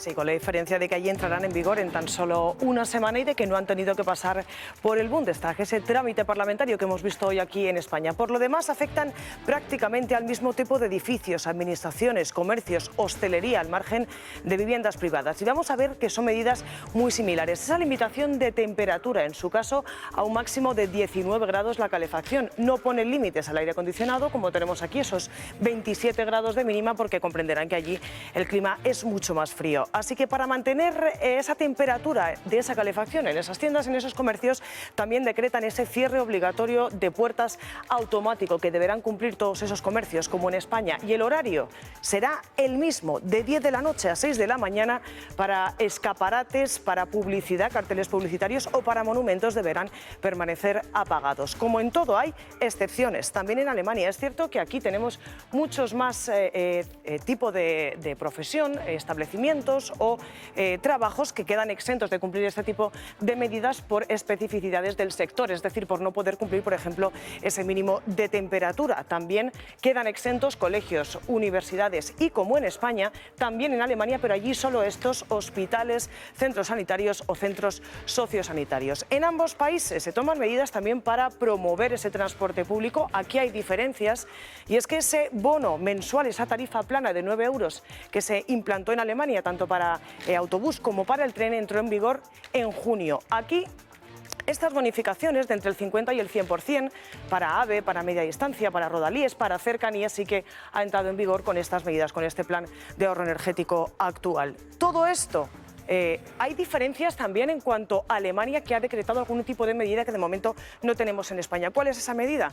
Sí, con la diferencia de que allí entrarán en vigor en tan solo una semana y de que no han tenido que pasar por el Bundestag, ese trámite parlamentario que hemos visto hoy aquí en España. Por lo demás, afectan prácticamente al mismo tipo de edificios, administraciones, comercios, hostelería, al margen de viviendas privadas. Y vamos a ver que son medidas muy similares. Esa limitación de temperatura, en su caso, a un máximo de 19 grados la calefacción. No pone límites al aire acondicionado, como tenemos aquí, esos 27 grados de mínima, porque comprenderán que allí el clima es mucho más frío. Así que para mantener esa temperatura de esa calefacción en esas tiendas, en esos comercios, también decretan ese cierre obligatorio de puertas automático que deberán cumplir todos esos comercios, como en España. Y el horario será el mismo, de 10 de la noche a 6 de la mañana, para escaparates, para publicidad, carteles publicitarios o para monumentos deberán permanecer apagados. Como en todo hay excepciones, también en Alemania. Es cierto que aquí tenemos muchos más tipo de profesión, establecimientos o trabajos que quedan exentos de cumplir este tipo de medidas por especificidades del sector, es decir, por no poder cumplir, por ejemplo, ese mínimo de temperatura. También quedan exentos colegios, universidades y, como en España, también en Alemania, pero allí solo estos hospitales, centros sanitarios o centros sociosanitarios. En ambos países se toman medidas también para promover ese transporte público. Aquí hay diferencias y es que ese bono mensual, esa tarifa plana de 9 euros que se implantó en Alemania, tanto para autobús como para el tren, entró en vigor en junio. Aquí estas bonificaciones de entre el 50 y el 100% para AVE, para media distancia, para rodalíes, para cercanías, sí que ha entrado en vigor con estas medidas, con este plan de ahorro energético actual. Todo esto. Hay diferencias también en cuanto a Alemania, que ha decretado algún tipo de medida que de momento no tenemos en España. ¿Cuál es esa medida?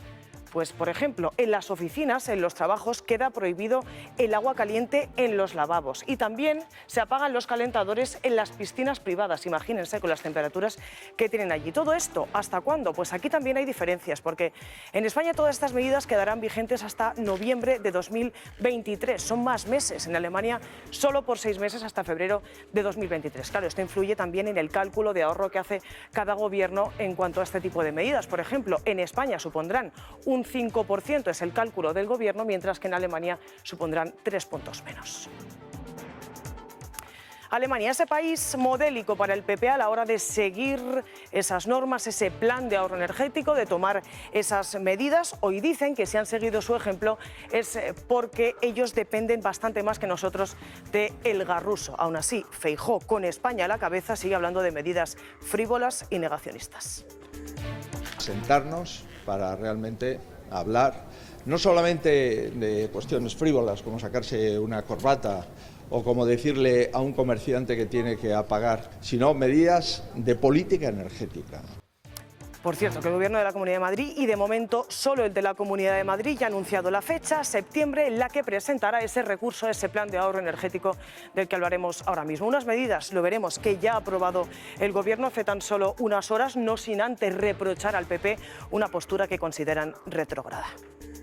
Pues, por ejemplo, en las oficinas, en los trabajos, queda prohibido el agua caliente en los lavabos y también se apagan los calentadores en las piscinas privadas. Imagínense con las temperaturas que tienen allí. ¿Todo esto hasta cuándo? Pues aquí también hay diferencias, porque en España todas estas medidas quedarán vigentes hasta noviembre de 2023. Son más meses. En Alemania solo por 6 meses hasta febrero de 2023. Claro, esto influye también en el cálculo de ahorro que hace cada gobierno en cuanto a este tipo de medidas. Por ejemplo, en España supondrán un 5% es el cálculo del gobierno, mientras que en Alemania supondrán 3 puntos menos. Alemania, ese país modélico para el PP a la hora de seguir esas normas, ese plan de ahorro energético, de tomar esas medidas. Hoy dicen que si han seguido su ejemplo es porque ellos dependen bastante más que nosotros del gas ruso. Aún así, Feijóo, con España a la cabeza, sigue hablando de medidas frívolas y negacionistas. Sentarnos para realmente hablar, no solamente de cuestiones frívolas como sacarse una corbata o como decirle a un comerciante que tiene que apagar, sino medidas de política energética. Por cierto, que el Gobierno de la Comunidad de Madrid, y de momento solo el de la Comunidad de Madrid, ya ha anunciado la fecha, septiembre, en la que presentará ese recurso, ese plan de ahorro energético del que hablaremos ahora mismo. Unas medidas, lo veremos, que ya ha aprobado el Gobierno hace tan solo unas horas, no sin antes reprochar al PP una postura que consideran retrógrada.